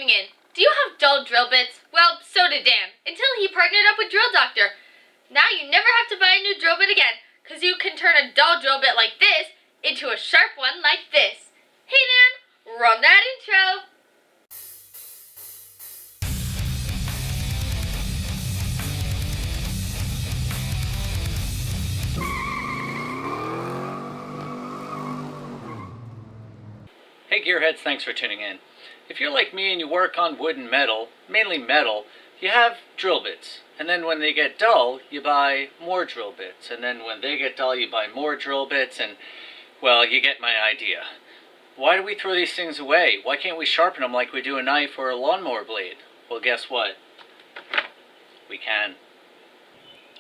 tuning in. Do you have dull drill bits? Well, so did Dan, until he partnered up with Drill Doctor. Now you never have to buy a new drill bit again, because you can turn a dull drill bit like this into a sharp one like this. Hey Dan, run that intro! Hey Gearheads, thanks for tuning in. If you're like me and you work on wood and metal, mainly metal, you have drill bits. And then when they get dull, you buy more drill bits. And then when they get dull, you buy more drill bits and, well, you get my idea. Why do we throw these things away? Why can't we sharpen them like we do a knife or a lawnmower blade? Well, guess what? We can.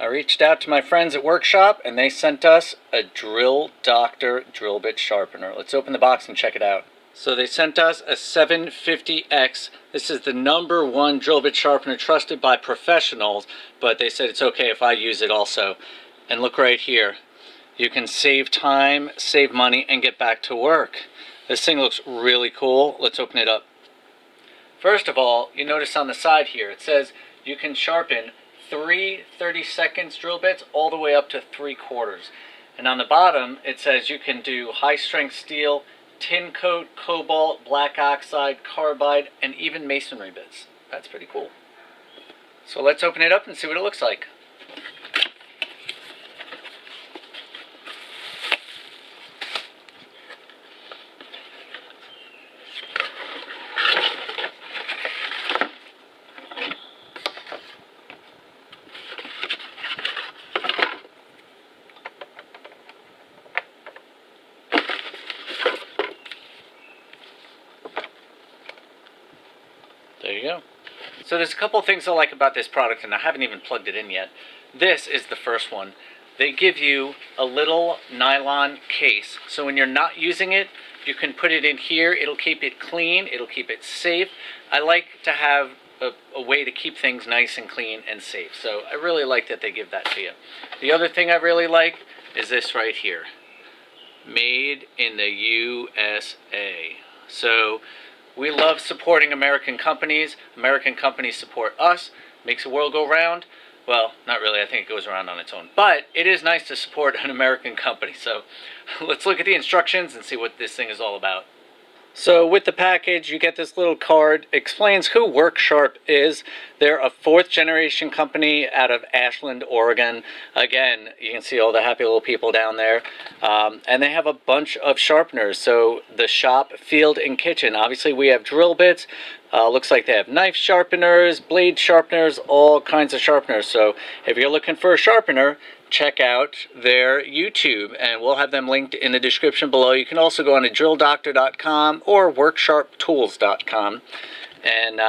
I reached out to my friends at Workshop and they sent us a Drill Doctor drill bit sharpener. Let's open the box and check it out. So they sent us a 750X. This is the #1 drill bit sharpener trusted by professionals, but they said it's okay if I use it also. And look right here. You can save time, save money, and get back to work. This thing looks really cool. Let's open it up. First of all, you notice on the side here, it says you can sharpen 3 30-second drill bits all the way up to 3/4. And on the bottom, it says you can do high-strength steel, tin coat, cobalt, black oxide, carbide, and even masonry bits. That's pretty cool. So let's open it up and see what it looks like. There you go. So there's a couple things I like about this product, and I haven't even plugged it in yet. This is the first one. They give you a little nylon case, so when you're not using it, you can put it in here. It'll keep it clean, it'll keep it safe. I like to have a way to keep things nice and clean and safe, so I really like that they give that to you. The other thing I really like is this right here. Made in the USA. So we love supporting American companies. American companies support us. Makes the world go round. Well, not really. I think it goes around on its own. But it is nice to support an American company. So let's look at the instructions and see what this thing is all about. So with the package, you get this little card. It explains who Workshop is. They're a 4th generation company out of Ashland, Oregon. Again, you can see all the happy little people down there. And they have a bunch of sharpeners. So the shop, field, and kitchen. Obviously, we have drill bits. Looks like they have knife sharpeners, blade sharpeners, all kinds of sharpeners. So if you're looking for a sharpener, check out their YouTube, and we'll have them linked in the description below. You can also go on to DrillDoctor.com or WorkSharpTools.com, and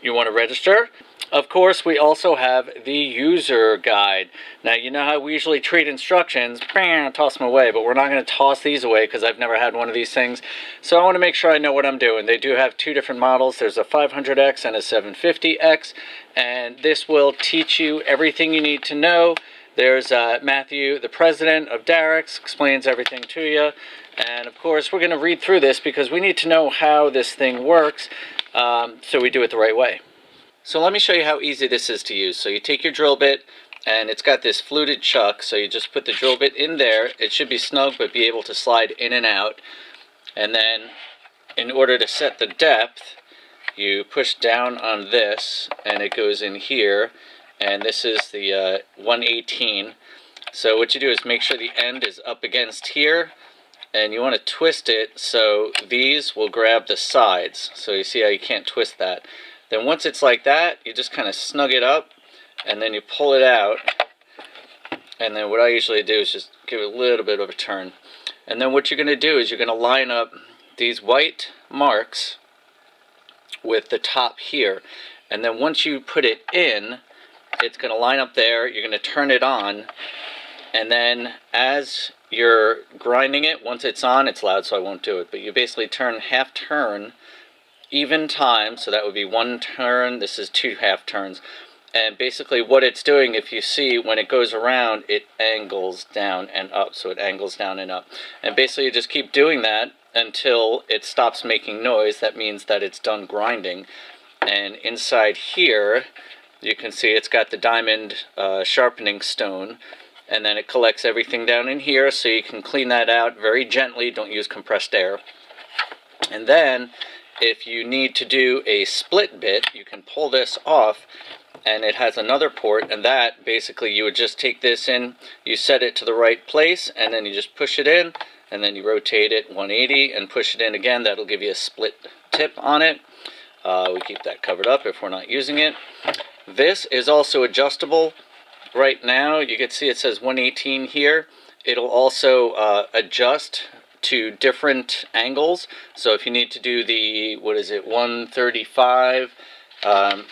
you want to register. Of course, we also have the user guide. Now, you know how we usually treat instructions, bam, toss them away, but we're not going to toss these away because I've never had one of these things. So I want to make sure I know what I'm doing. They do have 2 different models. There's a 500X and a 750X, and this will teach you everything you need to know. There's Matthew, the president of Darex, explains everything to you. And of course, we're going to read through this because we need to know how this thing works so we do it the right way. So let me show you how easy this is to use. So you take your drill bit, and it's got this fluted chuck. So you just put the drill bit in there. It should be snug, but be able to slide in and out. And then in order to set the depth, you push down on this, and it goes in here. And this is the 118. So what you do is make sure the end is up against here, and you want to twist it so these will grab the sides. So you see how you can't twist that. Then once it's like that, you just kind of snug it up, and then you pull it out. And then what I usually do is just give it a little bit of a turn. And then what you're going to do is you're going to line up these white marks with the top here. And then once you put it in, it's going to line up there. You're going to turn it on, and then as you're grinding it, once it's on, it's loud so I won't do it, but you basically turn half turn, even time, so that would be 1 turn. This is 2 half turns. And basically what it's doing, if you see, when it goes around, it angles down and up. So it angles down and up. And basically you just keep doing that until it stops making noise. That means that it's done grinding. And inside here, you can see it's got the diamond sharpening stone, and then it collects everything down in here, so you can clean that out very gently. Don't use compressed air. And then if you need to do a split bit, you can pull this off, and it has another port, and that basically you would just take this in, you set it to the right place, and then you just push it in, and then you rotate it 180 and push it in again. That'll give you a split tip on it. We keep that covered up if we're not using it. This is also adjustable. Right now you can see it says 118 here. It'll also adjust to different angles. So if you need to do the, 135,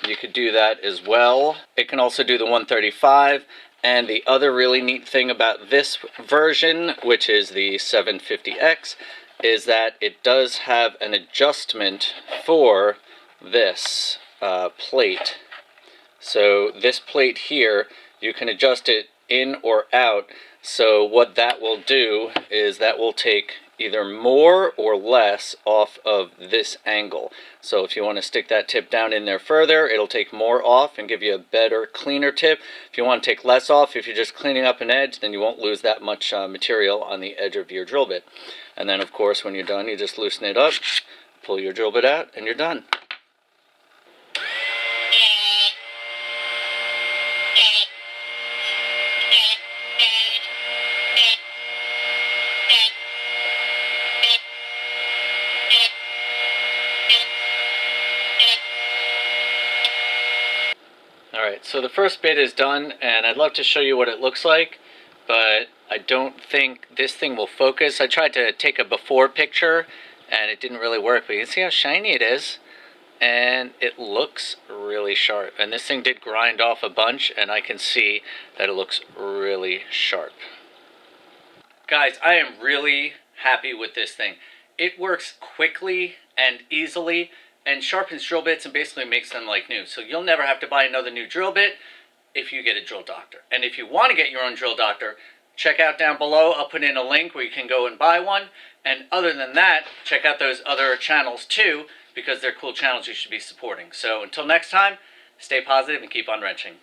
you could do that as well. It can also do the 135. And the other really neat thing about this version, which is the 750X, is that it does have an adjustment for this plate. So this plate here, you can adjust it in or out. So what that will do is that will take either more or less off of this angle. So if you want to stick that tip down in there further, it'll take more off and give you a better, cleaner tip. If you want to take less off, if you're just cleaning up an edge, then you won't lose that much material on the edge of your drill bit. And then of course when you're done, you just loosen it up, pull your drill bit out, and you're done. Alright, so the first bit is done, and I'd love to show you what it looks like, but I don't think this thing will focus. I tried to take a before picture, and it didn't really work, but you can see how shiny it is, and it looks really sharp. And this thing did grind off a bunch, and I can see that it looks really sharp. Guys, I am really happy with this thing. It works quickly and easily, and sharpens drill bits and basically makes them like new. So you'll never have to buy another new drill bit if you get a drill doctor. And if you want to get your own drill doctor, check out down below. I'll put in a link where you can go and buy one. And other than that, check out those other channels too, because they're cool channels you should be supporting. So until next time, stay positive and keep on wrenching.